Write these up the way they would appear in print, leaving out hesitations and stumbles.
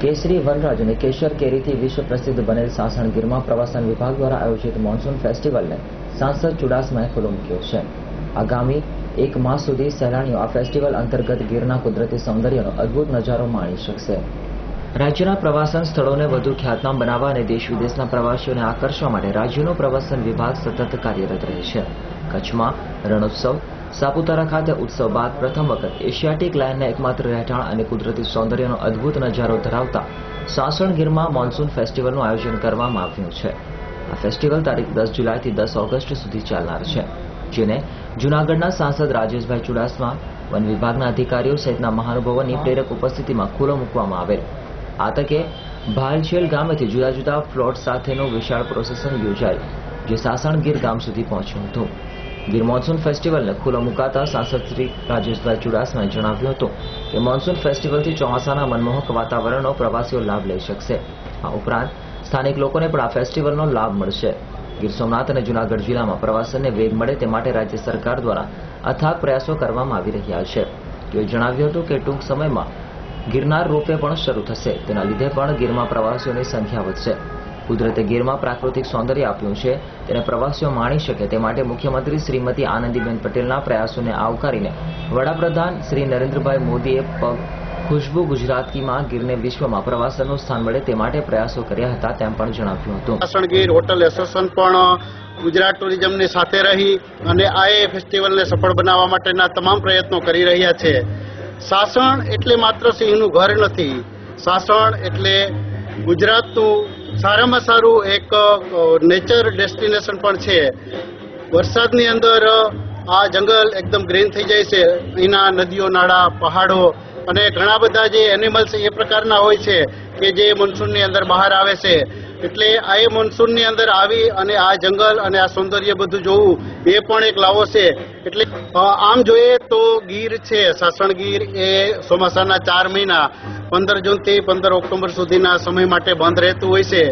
કેસરી વનરાજ અને કેસર કેરીથી વિશ્વ પ્રસિદ્ધ બનેલ સાસણ ગીરમાં પ્રવાસન વિભાગ દ્વારા આયોજિત મોન્સૂન ફેસ્ટિવલને સાંસદ ચુડાસમાએ ખુલ્લો મૂક્યો છે। આગામી એક માસ સુધી સહેલાણીઓ આ ફેસ્ટિવલ અંતર્ગત ગીરના કુદરતી સૌંદર્યનો અદ્ભુત નજારો માણી શકશે। રાજ્યના પ્રવાસન સ્થળોને વધુ ખ્યાતનામ બનાવવા અને દેશ વિદેશના પ્રવાસીઓને આકર્ષવા માટે રાજ્યનો પ્રવાસન વિભાગ સતત કાર્યરત રહે છે। કચ્છમાં રણોત્સવ, સાપુતારા ખાતે ઉત્સવ બાદ પ્રથમ વખત એશિયાટિક લાયનના એકમાત્ર રહેઠાણ અને કુદરતી સૌંદર્યનો અદ્ભુત નજારો ધરાવતા સાસણ ગીરમાં મોન્સૂન ફેસ્ટિવલનું આયોજન કરવામાં આવ્યું છે। આ ફેસ્ટિવલ તારીખ 10 જુલાઈથી 10 ઓગસ્ટ સુધી ચાલનાર છે, જેને જૂનાગઢના સાંસદ રાજેશભાઈ ચુડાસમા, વન વિભાગના અધિકારીઓ સહિતના મહાનુભાવોની પ્રેરક ઉપસ્થિતિમાં ખુલ્લો મૂકવામાં આવેલ। આ તકે ભાલછેલ ગામેથી જુદા જુદા ફ્લોટ સાથેનું વિશાળ પ્રોસેસન યોજાઈ, જે સાસણ ગીર ગામ સુધી પહોંચ્યું હતું। ગીર મોન્સૂન ફેસ્ટિવલને ખુલ્લો મુકાતા સાંસદ શ્રી રાજેશભાઈ ચુડાસમાએ જણાવ્યું હતું કે મોન્સૂન ફેસ્ટિવલથી ચોમાસાના મનમોહક વાતાવરણનો પ્રવાસીઓ લાભ લઈ શકશે। આ ઉપરાંત સ્થાનિક લોકોને પણ આ ફેસ્ટિવલનો લાભ મળશે। ગીર સોમનાથ અને જૂનાગઢ જિલ્લામાં પ્રવાસનને વેગ મળે તે માટે રાજ્ય સરકાર દ્વારા અથાગ પ્રયાસો કરવામાં આવી રહ્યા છે। તેઓએ જણાવ્યું હતું કે ટૂંક સમયમાં ગિરનાર રોપવે પણ શરૂ થશે, તેના લીધે પણ ગીરમાં પ્રવાસીઓની સંખ્યા વધશે। કુદરતે ગીરમાં પ્રાકૃતિક સૌંદર્ય આપ્યું છે, તેને પ્રવાસીઓ માણી શકે તે માટે મુખ્યમંત્રી શ્રીમતી આનંદીબેન પટેલના પ્રયાસોને આવકારીને વડાપ્રધાન શ્રી નરેન્દ્રભાઈ મોદીએ ખુશ્બુ ગુજરાતીમાં ગીરને વિશ્વમાં પ્રવાસનનું સ્થાન મળે તે માટે પ્રયાસો કર્યા હતા, તેમ પણ જણાવ્યું હતું। સાસણ ગીર હોટલ એસોસિએશન પણ ગુજરાત ટુરિઝમની સાથે રહી અને આ ફેસ્ટિવલને સફળ બનાવવા માટેના તમામ પ્રયત્નો કરી રહ્યા છે। સાસણ એટલે માત્ર સિંહનું ઘર નથી, સાસણ એટલે ગુજરાતનું સારામાં સારું એક નેચર ડેસ્ટિનેશન પણ છે। વરસાદની અંદર આ જંગલ એકદમ ગ્રીન થઈ જાય છે, અહીંના નદીઓ, નાળા, પહાડો અને ઘણા બધા જે એનિમલ્સ એ પ્રકારના હોય છે કે જે મોન્સૂનની અંદર બહાર આવે છે। એટલે આ મોન્સૂનની અંદર આવી અને આ જંગલ અને આ સૌંદર્ય બધું જોવું એ પણ એક લાવો છે। એટલે આમ જોઈએ તો ગીર છે, સાસણ ગીર એ ચોમાસાના 4 મહિના 15 જૂનથી 15 ઓક્ટોબર સુધીના સમય માટે બંધ રહેતું હોય છે।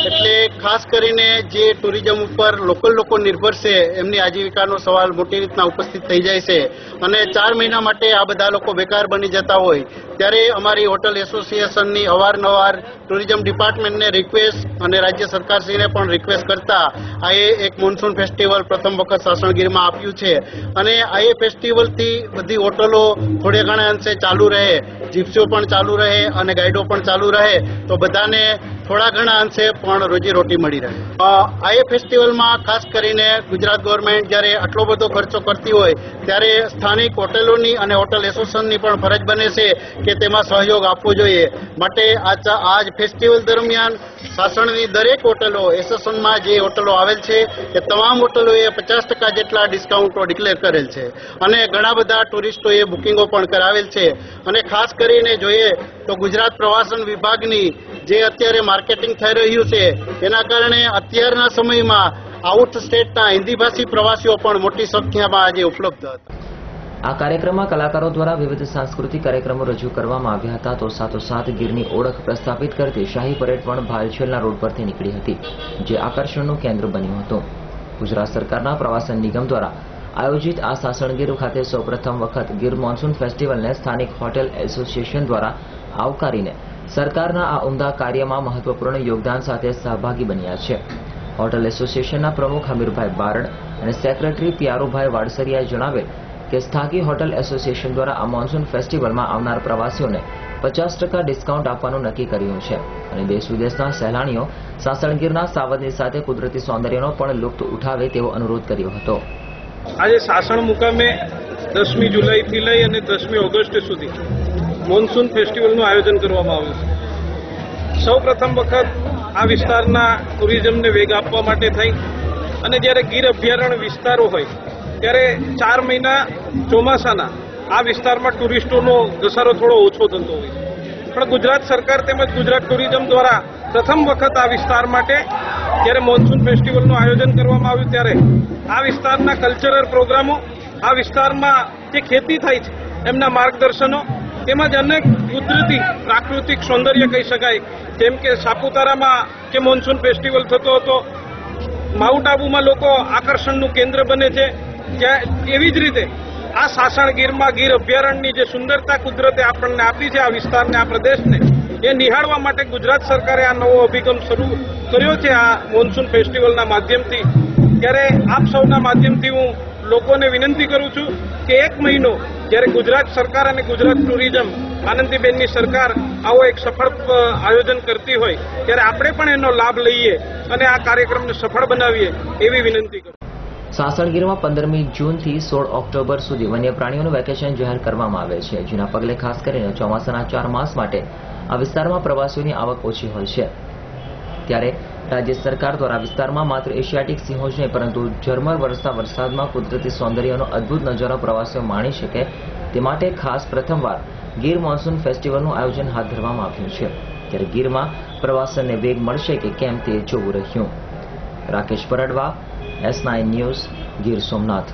એટલે ખાસ કરીને જે ટુરિઝમ ઉપર લોકલ લોકો નિર્ભર છે એમની આજીવિકાનો સવાલ મોટી રીતના ઉપસ્થિત થઈ જાય છે અને 4 મહિના માટે આ બધા લોકો બેકાર બની જતા હોય ત્યારે અમારી હોટલ એસોસિએશનની અવારનવાર ટુરિઝમ ડિપાર્ટમેન્ટને રિક્વેસ્ટ અને રાજ્ય સરકારશ્રીને પણ રિક્વેસ્ટ કરતા આ એક મોન્સૂન ફેસ્ટિવલ પ્રથમ વખત સાસણ ગીરમાં આપ્યું છે અને આ ફેસ્ટિવલથી બધી હોટલો થોડે ઘણા અંશે ચાલુ રહે, જીપ્સીઓ પણ ચાલુ રહે અને ગાઈડો પણ ચાલુ રહે તો બધાને થોડા ઘણા અંશે પણ રોજીરોટી મળી રહે। આ ફેસ્ટિવલમાં ખાસ કરીને ગુજરાત ગવર્મેન્ટ જ્યારે આટલો બધો ખર્ચો કરતી હોય ત્યારે સ્થાનિક હોટેલોની અને હોટલ એસોસિએશનની પણ ફરજ બને છે કે તેમાં સહયોગ આપવો જોઈએ। માટે આજ ફેસ્ટિવલ દરમિયાન સાસણની દરેક હોટલો એસોસિએશનમાં જે હોટલો આવેલ છે એ તમામ હોટલોએ 50% જેટલા ડિસ્કાઉન્ટો ડિક્લેર કરેલ છે અને ઘણા બધા ટુરિસ્ટોએ બુકિંગો પણ કરાવેલ છે। અને ખાસ કરીને જોઈએ તો ગુજરાત પ્રવાસન વિભાગની જે અત્યારે માર્કેટિંગ થઈ રહ્યું છે એના કારણે અત્યારના સમયમાં આઉટ સ્ટેટના હિન્દી ભાષી પ્રવાસીઓ પણ મોટી સંખ્યામાં આજે ઉપલબ્ધ હતા। આ કાર્યક્રમમાં કલાકારો દ્વારા વિવિધ સાંસ્કૃતિક કાર્યક્રમો રજૂ કરવામાં આવ્યા હતા, તો સાથોસાથ ગીરની ઓળખ પ્રસ્થાપિત કરતી શાહી પરેડ પણ ભાલછેલના રોડ પરથી નીકળી હતી, જે આકર્ષણનું કેન્દ્ર બન્યું હતું। ગુજરાત સરકારના પ્રવાસન નિગમ દ્વારા આયોજિત આ સાસણ ગીર ખાતે સૌપ્રથમ વખત ગીર મોન્સૂન ફેસ્ટિવલને સ્થાનિક હોટેલ એસોસિએશન દ્વારા આવકારીને સરકારના આ ઉમદા કાર્યમાં મહત્વપૂર્ણ યોગદાન સાથે સહભાગી બન્યા છે। હોટેલ એસોસિએશનના પ્રમુખ હમીરભાઈ બારડ અને સેક્રેટરી પિયારુભાઈ વાડસરિયાએ જણાવેલ કે સ્થાનિક હોટેલ એસોસિએશન દ્વારા આ મોન્સૂન ફેસ્ટિવલમાં આવનાર પ્રવાસીઓને 50% ડિસ્કાઉન્ટ આપવાનું નક્કી કર્યું છે અને દેશ વિદેશના સહેલાણીઓ સાસણ ગીરના સાવજની સાથે કુદરતી સૌંદર્યનો પણ લુફ્ત ઉઠાવે તેવો અનુરોધ કર્યો હતો। આજે સાસણ મુકામે 10મી જુલાઈથી લઈ અને 10મી ઓગસ્ટ સુધી મોન્સૂન ફેસ્ટિવલનું આયોજન કરવામાં આવ્યું છે। સૌ પ્રથમ વખત આ વિસ્તારના ટુરિઝમને વેગ આપવા માટે થઈ અને જ્યારે ગીર અભયારણ્ય વિસ્તારો હોય ત્યારે 4 મહિના ચોમાસાના આ વિસ્તારમાં ટુરિસ્ટોનો ઘસારો થોડો ઓછો થતો હોય છે, પણ ગુજરાત સરકાર તેમજ ગુજરાત ટુરિઝમ દ્વારા પ્રથમ વખત આ વિસ્તાર માટે જ્યારે મોન્સૂન ફેસ્ટિવલનું આયોજન કરવામાં આવ્યું ત્યારે આ વિસ્તારના કલ્ચરલ પ્રોગ્રામો, આ વિસ્તારમાં જે ખેતી થાય છે એમના માર્ગદર્શનો તેમજ અનેક કુદરતી પ્રાકૃતિક સૌંદર્ય કહી શકાય, જેમ કે સાપુતારામાં જે મોન્સૂન ફેસ્ટિવલ થતો હતો, માઉન્ટ આબુમાં લોકો આકર્ષણનું કેન્દ્ર બને છે, એવી જ રીતે આ સાસણ ગીરમાં ગીર અભયારણ્યની જે સુંદરતા કુદરતે આપણને આપી છે આ વિસ્તારને, આ પ્રદેશને, એ નિહાળવા માટે ગુજરાત સરકારે આ નવો અભિગમ શરૂ કર્યો છે આ મોન્સૂન ફેસ્ટિવલના માધ્યમથી. ત્યારે આપ સૌના માધ્યમથી હું લોકોને વિનંતી કરું છું કે 1 મહિનો જ્યારે ગુજરાત સરકાર અને ગુજરાત ટુરિઝમ આનંદીબેનની સરકાર આવો એક સફળ આયોજન કરતી હોય ત્યારે આપણે પણ એનો લાભ લઈએ અને આ કાર્યક્રમને સફળ બનાવીએ એવી વિનંતી કરું. સાસણ ગીરમાં 15મી જૂનથી 16 ઓક્ટોબર સુધી વન્ય પ્રાણીઓનું વેકેશન જાહેર કરવામાં આવે છે, જેના પગલે ખાસ કરીને ચોમાસાના 4 માસ માટે આ વિસ્તારમાં પ્રવાસીઓની આવક ઓછી હોય છે. ત્યારે રાજ્ય સરકાર દ્વારા વિસ્તારમાં માત્ર એશિયાટિક સિંહો જ નહીં પરંતુ ઝરમર વરસતા વરસાદમાં કુદરતી સૌંદર્યનો અદ્ભુત નજારો પ્રવાસીઓ માણી શકે તે માટે ખાસ પ્રથમવાર ગીર મોન્સૂન ફેસ્ટિવલનું આયોજન હાથ ધરવામાં આવ્યું છે. ત્યારે ગીરમાં પ્રવાસનને વેગ મળશે કે કેમ તે જોવું રહ્યું. Rakesh Pardava, S9 news, Gir Somnath.